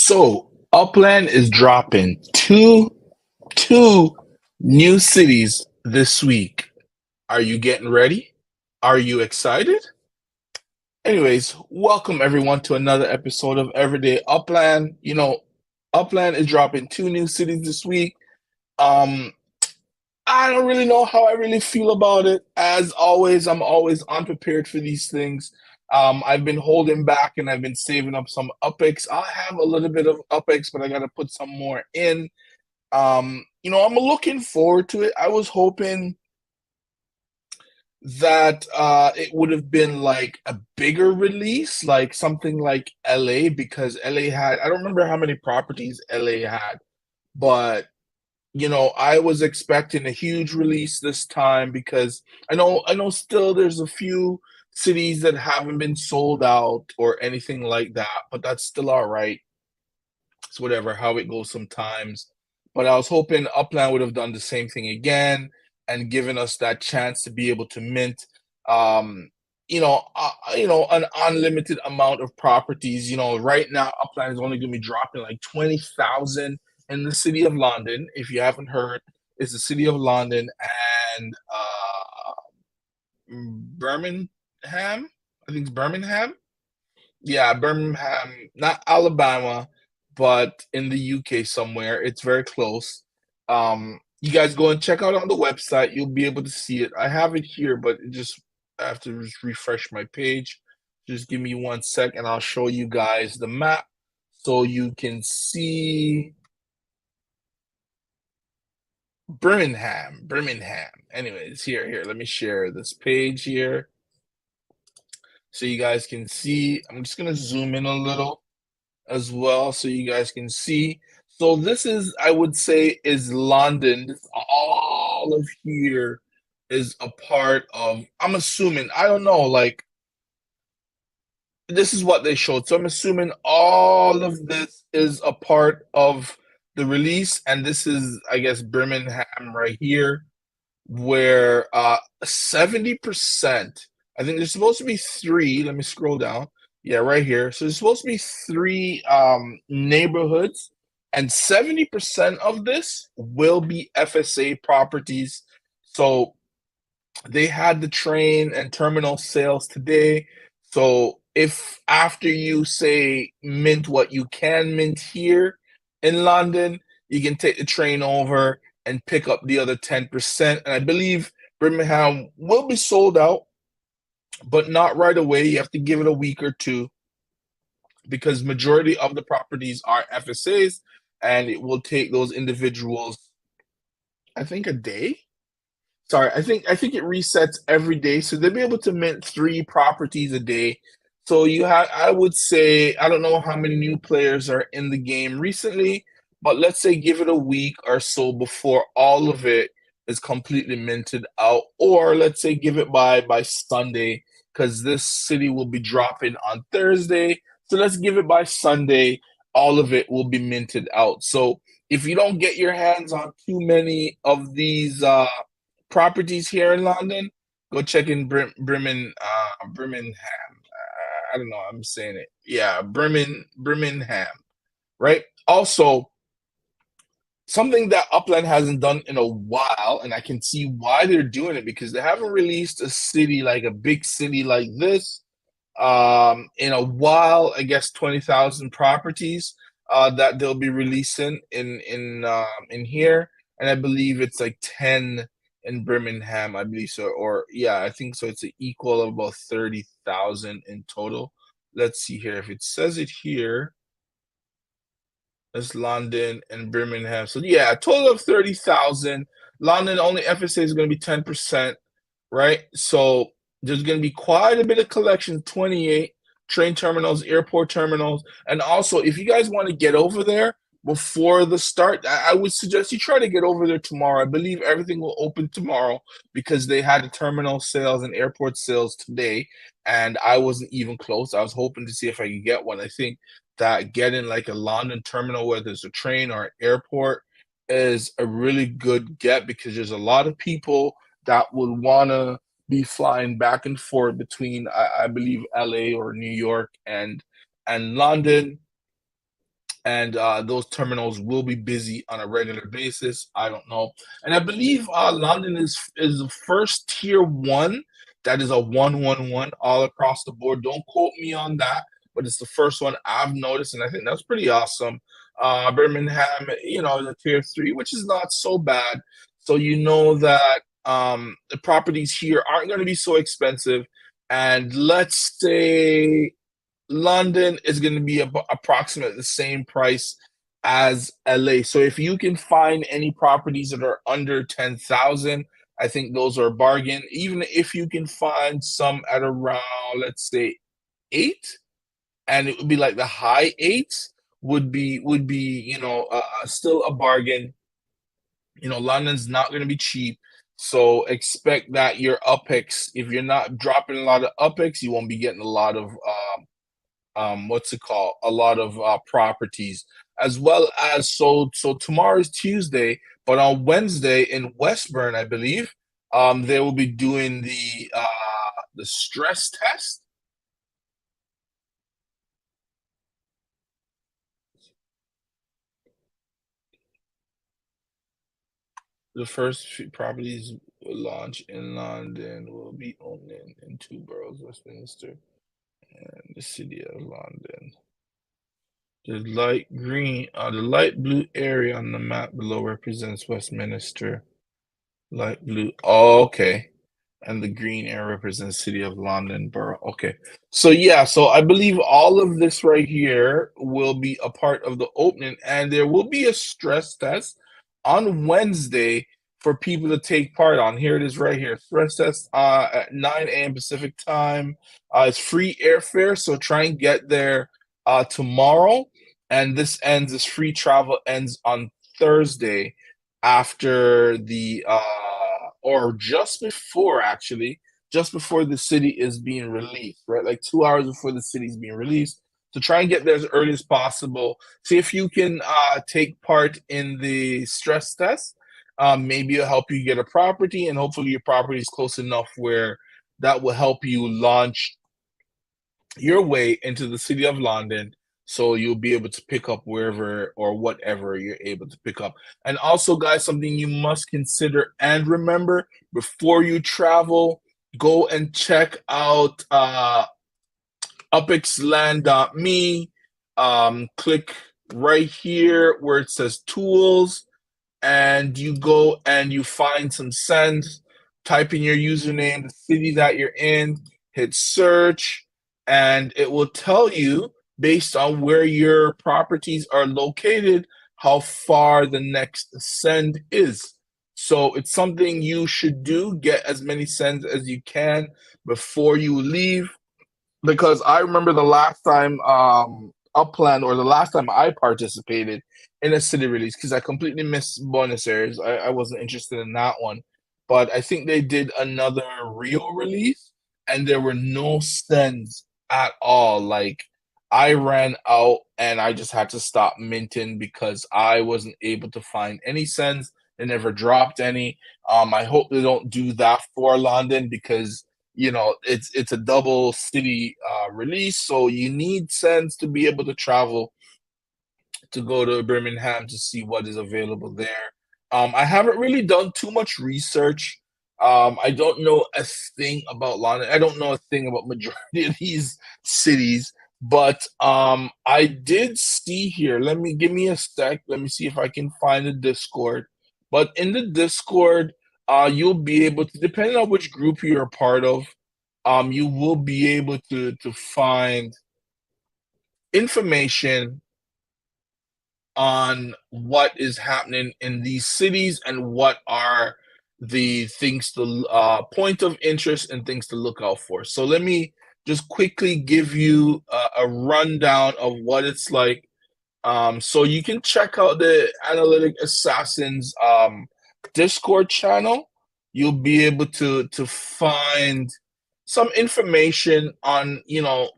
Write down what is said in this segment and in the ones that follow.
So Upland is dropping two new cities this week. Are you getting ready? Are you excited? Anyways, welcome everyone to another episode of Everyday Upland. Upland is dropping two new cities this week. Um, I don't really know how I really feel about it. As always, I'm always unprepared for these things. I've been holding back and I've been saving up some UPEX. I have a little bit of UPEX, but I got to put some more in. I'm looking forward to it. I was hoping that it would have been like a bigger release, like something like LA, because LA had, I don't remember how many properties LA had, but I was expecting a huge release this time because I know still there's a few cities that haven't been sold out or anything like that, but that's still all right. It's whatever how it goes sometimes. But I was hoping Upland would have done the same thing again and given us that chance to be able to mint an unlimited amount of properties. Right now Upland is only going to be dropping like 20,000 in the city of London. If you haven't heard, it's the city of London and Birmingham. I think it's Birmingham. Yeah, Birmingham, not Alabama, but in the UK somewhere. It's very close. You guys go and check out on the website. You'll be able to see it. I have it here, but I have to just refresh my page. Just give me 1 sec and I'll show you guys the map so you can see Birmingham. Anyways, here, let me share this page here so you guys can see. I'm just gonna zoom in a little as well so you guys can see. So this is, I would say, is London. All of here is a part of, I'm assuming, I don't know, like this is what they showed. So I'm assuming all of this is a part of the release, and this is, I guess, Birmingham right here, where 70%, I think there's supposed to be three. Let me scroll down. Yeah, right here. So there's supposed to be three neighborhoods, and 70% of this will be FSA properties. So they had the train and terminal sales today. So if after you say mint what you can mint here in London, you can take the train over and pick up the other 10%. And I believe Birmingham will be sold out, but not right away. You have to give it a week or two because majority of the properties are FSAs and it will take those individuals, I think, a day. Sorry, I think it resets every day, so they'll be able to mint three properties a day. So I would say, I don't know how many new players are in the game recently, but let's say give it a week or so before all of it is completely minted out, or let's say give it by Sunday, because this city will be dropping on Thursday. So let's give it by Sunday, all of it will be minted out. So if you don't get your hands on too many of these properties here in London, go check in Birmingham. I don't know. I'm saying it. Yeah, Birmingham. Right. Also, something that Upland hasn't done in a while, and I can see why they're doing it because they haven't released a city like a big city like this in a while. I guess 20,000 properties that they'll be releasing in here, and I believe it's like 10 in Birmingham, I believe so, or yeah, I think so. It's an equal of about 30,000 in total. Let's see here if it says it here. That's London and Birmingham. So yeah, a total of 30,000. London only FSA is going to be 10%, right? So there's going to be quite a bit of collection, 28 train terminals, airport terminals. And also, if you guys want to get over there before the start, I would suggest you try to get over there tomorrow. I believe everything will open tomorrow because they had the terminal sales and airport sales today. And I wasn't even close. I was hoping to see if I could get one. I think that getting like a London terminal, whether it's a train or an airport, is a really good get because there's a lot of people that would want to be flying back and forth between, I believe, LA or New York and London. and those terminals will be busy on a regular basis. I don't know, and I believe London is the first tier one that is a 111 all across the board. Don't quote me on that, but it's the first one I've noticed, and I think that's pretty awesome. Birmingham, is a tier three, which is not so bad. So you know that the properties here aren't going to be so expensive, and let's say London is going to be approximately the same price as LA. So if you can find any properties that are under 10,000, I think those are a bargain. Even if you can find some at around, let's say, eight, and it would be like the high eights would be still a bargain. London's not going to be cheap. So expect that your UPEX, if you're not dropping a lot of UPEX, you won't be getting a lot of what's it called, a lot of properties, as well as so tomorrow is Tuesday, but on Wednesday in Westburn, I believe, they will be doing the stress test. The first few properties will launch in London will be opening in two boroughs, Westminster and the city of London. The light blue area on the map below represents Westminster. Light blue. Oh, okay. And the green area represents City of London Borough. Okay. So yeah, so I believe all of this right here will be a part of the opening, and there will be a stress test on Wednesday for people to take part on. Here it is right here. Stress test at 9 a.m. Pacific time. It's free airfare, so try and get there tomorrow. And this free travel ends on Thursday after the or just before, actually, just before the city is being released, right? Like 2 hours before the city is being released. So try and get there as early as possible. See if you can take part in the stress test. Maybe it'll help you get a property, and hopefully your property is close enough where that will help you launch your way into the city of London, so you'll be able to pick up wherever or whatever you're able to pick up. And also, guys, something you must consider and remember before you travel, go and check out upxland.me. Click right here where it says tools, and you go and you find some sends, type in your username, the city that you're in, hit search, and it will tell you based on where your properties are located how far the next send is. So it's something you should do. Get as many sends as you can before you leave, because I remember the last time Upland, or the last time I participated in a city release, because I completely missed Buenos Aires. I wasn't interested in that one. But I think they did another Rio release, and there were no sends at all. Like, I ran out and I just had to stop minting because I wasn't able to find any sends. They never dropped any. I hope they don't do that for London, because it's a double city release, so you need sends to be able to travel to go to Birmingham to see what is available there. I haven't really done too much research. I don't know a thing about London. I don't know a thing about majority of these cities, but I did see here. Give me a sec. Let me see if I can find the Discord. But in the Discord, you'll be able to, depending on which group you're a part of, you will be able to find information on what is happening in these cities and what are the things to point of interest and things to look out for. So let me just quickly give you a rundown of what it's like. So you can check out the Analytic Assassins Discord channel. You'll be able to find some information on,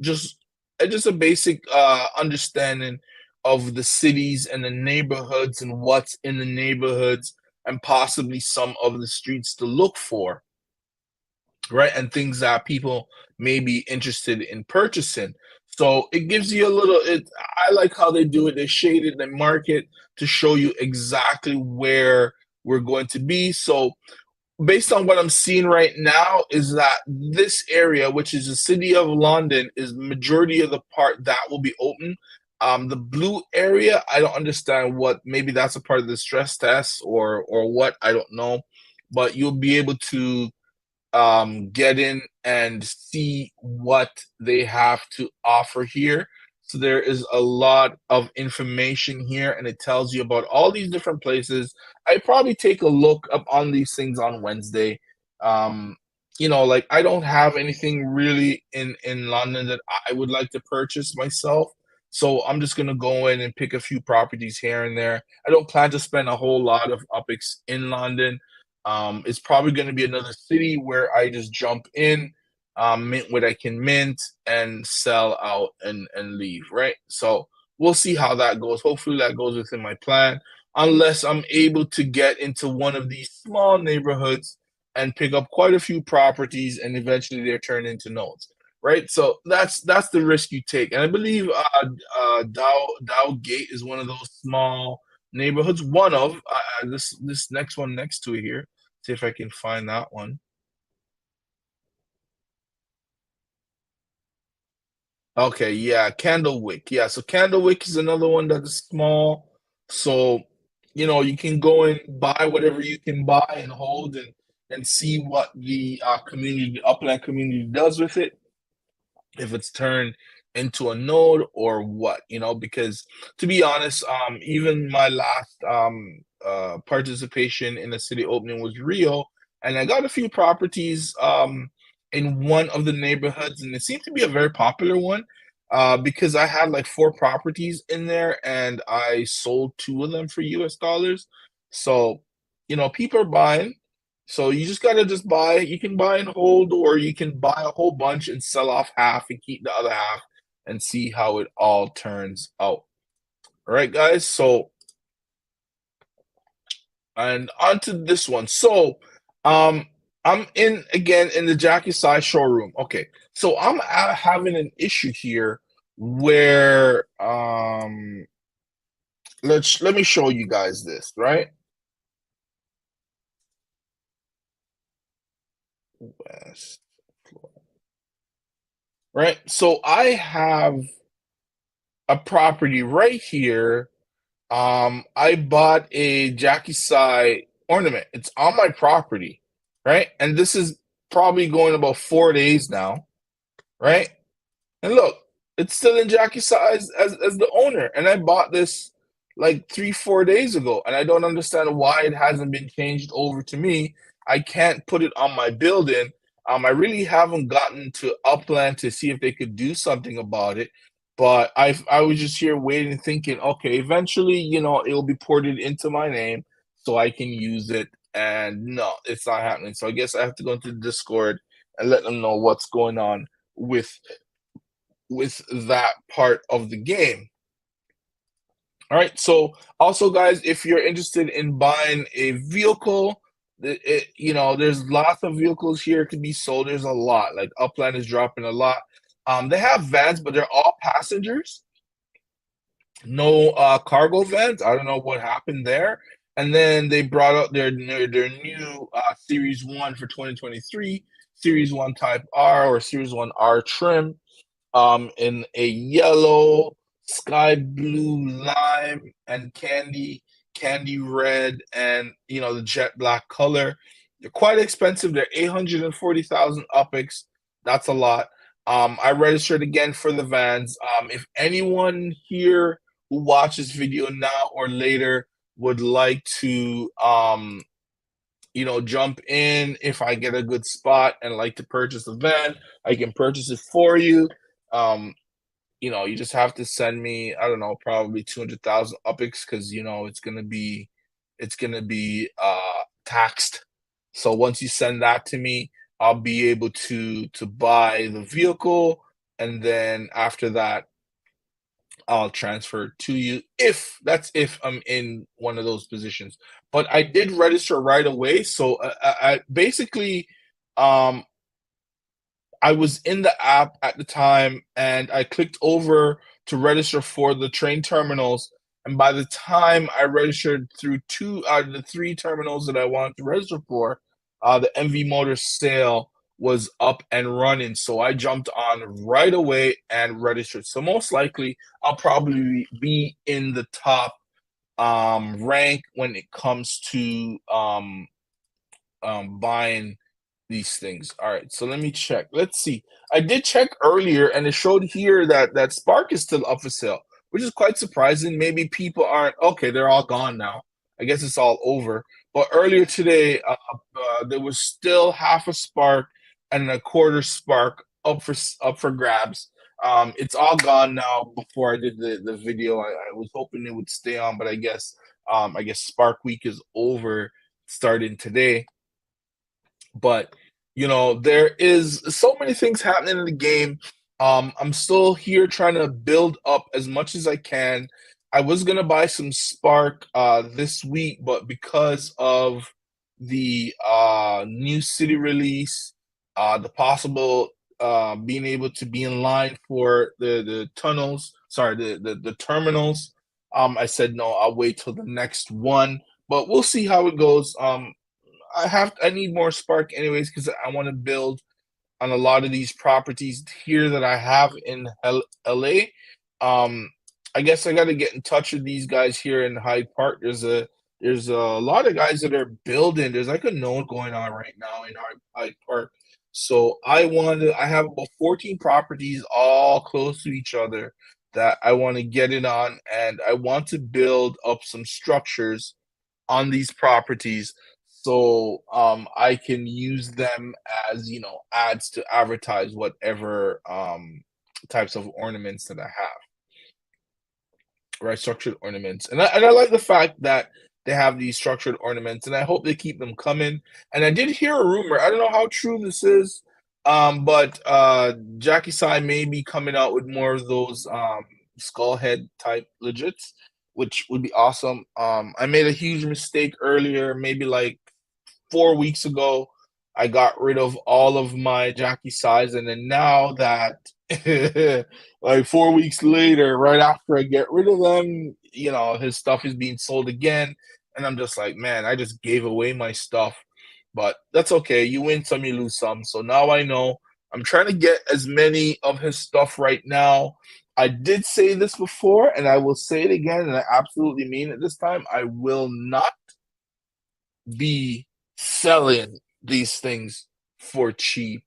just a basic understanding of the cities and the neighborhoods and what's in the neighborhoods, and possibly some of the streets to look for, right? And things that people may be interested in purchasing. So it gives you a little it I like how they do it. They shade it, they mark it to show you exactly where we're going to be. So based on what I'm seeing right now, is that this area, which is the city of London, is majority of the part that will be open. The blue area, I don't understand what. Maybe that's a part of the stress test or what. I don't know, but you'll be able to get in and see what they have to offer here. So there is a lot of information here, and it tells you about all these different places. I probably take a look up on these things on Wednesday. Um, like I don't have anything really in London that I would like to purchase myself. So I'm just gonna go in and pick a few properties here and there. I don't plan to spend a whole lot of UPIX in London. It's probably going to be another city where I just jump in, mint what I can mint, and sell out and leave. Right. So we'll see how that goes. Hopefully that goes within my plan. Unless I'm able to get into one of these small neighborhoods and pick up quite a few properties, and eventually they're turned into nodes. Right. So that's the risk you take. And I believe Dow Gate is one of those small neighborhoods. One of this next one next to it here. See if I can find that one. Okay, yeah, Candlewick. Yeah, so Candlewick is another one that is small. So, you can go and buy whatever you can buy and hold and see what the community, the Upland community does with it. If it's turned into a node or what, because to be honest, even my last participation in the city opening was Rio, and I got a few properties in one of the neighborhoods, and it seemed to be a very popular one because I had like four properties in there and I sold two of them for US dollars. So, people are buying. So you just gotta just buy. You can buy and hold, or you can buy a whole bunch and sell off half and keep the other half and see how it all turns out. All right, guys. So and on to this one. So I'm in again in the Jackie Sai showroom. Okay, so I'm having an issue here where let me show you guys this, right? West, right? So I have a property right here. I bought a Jackie Sai ornament. It's on my property, right? And this is probably going about 4 days now, right? And look, it's still in Jackie size as the owner. And I bought this like 3, 4 days ago, and I don't understand why it hasn't been changed over to me. I can't put it on my building. I really haven't gotten to Upland to see if they could do something about it. But I was just here waiting, thinking, okay, eventually, it'll be ported into my name so I can use it. And no, it's not happening. So I guess I have to go into Discord and let them know what's going on with that part of the game. All right. So also, guys, if you're interested in buying a vehicle, there's lots of vehicles here to be sold. There's a lot. Like Upland is dropping a lot. They have vans, but they're all passengers. No cargo vans. I don't know what happened there. And then they brought out their new Series One for 2023, Series One Type R or Series One R trim in a yellow, sky blue, lime, and candy red, and the jet black color. They're quite expensive. They're 840,000 UPIX. That's a lot. I registered again for the vans. If anyone here who watches video now or later would like to jump in, if I get a good spot and like to purchase a van, I can purchase it for you. Um, you just have to send me, I don't know, probably 200,000 UPIX because it's gonna be taxed. So once you send that to me, I'll be able to buy the vehicle, and then after that, I'll transfer it to you if I'm in one of those positions. But I did register right away, so I basically um I was in the app at the time and I clicked over to register for the train terminals. And by the time I registered through two out of the three terminals that I wanted to register for, the MV Motors sale was up and running. So I jumped on right away and registered. So most likely I'll probably be in the top rank when it comes to buying these things. All right, so let me check. Let's see. I did check earlier, and it showed here that Spark is still up for sale, which is quite surprising. Maybe people aren't okay. They're all gone now. I guess it's all over. But earlier today, there was still half a Spark and a quarter Spark up for grabs. It's all gone now. Before I did the video, I was hoping it would stay on, but I guess Spark Week is over, starting today. But there is so many things happening in the game. I'm still here trying to build up as much as I can. I was gonna buy some Spark this week, but because of the new city release, the possible being able to be in line for the tunnels, sorry, the terminals, I said no, I'll wait till the next one. But we'll see how it goes. I need more Spark anyways because I want to build on a lot of these properties here that I have in LA. Um, I guess I got to get in touch with these guys here in Hyde Park. There's a lot of guys that are building. There's like a node going on right now in Hyde Park. So I have about 14 properties all close to each other that I want to get in on, and I want to build up some structures on these properties so I can use them as ads to advertise whatever types of ornaments that I have, right? Structured ornaments, and I like the fact that they have these structured ornaments, and I hope they keep them coming. And I did hear a rumor. I don't know how true this is, but Jackie Sai may be coming out with more of those skull head type legits, which would be awesome. I made a huge mistake earlier, maybe like 4 weeks ago. I got rid of all of my Jackie size, and then now that like 4 weeks later, right after I get rid of them, his stuff is being sold again, and I'm just like, man, I just gave away my stuff. But that's okay. You win some, you lose some. So now I know I'm trying to get as many of his stuff right now. I did say this before, and I will say it again, and I absolutely mean it this time. I will not be selling these things for cheap.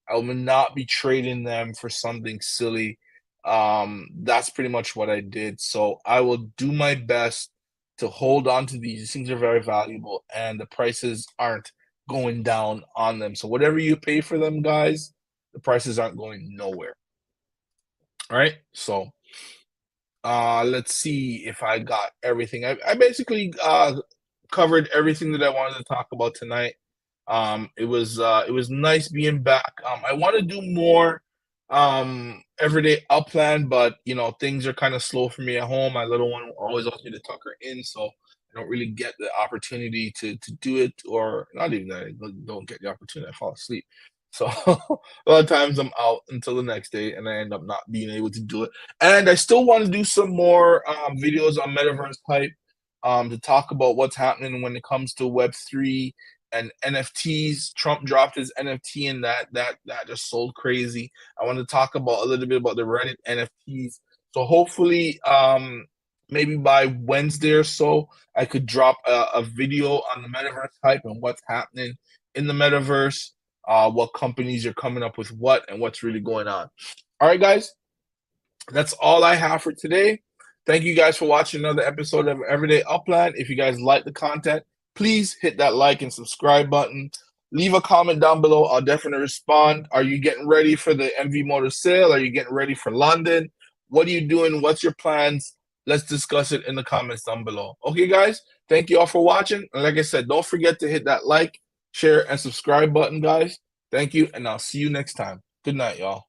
I will not be trading them for something silly. That's pretty much what I did. So I will do my best to hold on to these. These things are very valuable, and the prices aren't going down on them. So whatever you pay for them, guys, the prices aren't going nowhere. All right. So let's see if I got everything. I basically covered everything that I wanted to talk about tonight. It was nice being back. I want to do more everyday Upland, but things are kind of slow for me at home. My little one always wants me to tuck her in, so I don't really get the opportunity to do it, or not even that. I don't get the opportunity. I fall asleep. So a lot of times I'm out until the next day, and I end up not being able to do it. And I still want to do some more videos on metaverse hype, to talk about what's happening when it comes to Web3 and NFTs. Trump dropped his NFT, and that just sold crazy. I want to talk about a little bit about the Reddit NFTs. So hopefully, maybe by Wednesday or so, I could drop a video on the metaverse hype and what's happening in the metaverse, what companies are coming up with what, and what's really going on. All right, guys, that's all I have for today. Thank you guys for watching another episode of Everyday Upland. If you guys like the content, please hit that like and subscribe button. Leave a comment down below. I'll definitely respond. Are you getting ready for the MV Motor sale? Are you getting ready for London? What are you doing? What's your plans? Let's discuss it in the comments down below. Okay, guys, thank you all for watching. And like I said, don't forget to hit that like, share, and subscribe button, guys. Thank you, and I'll see you next time. Good night, y'all.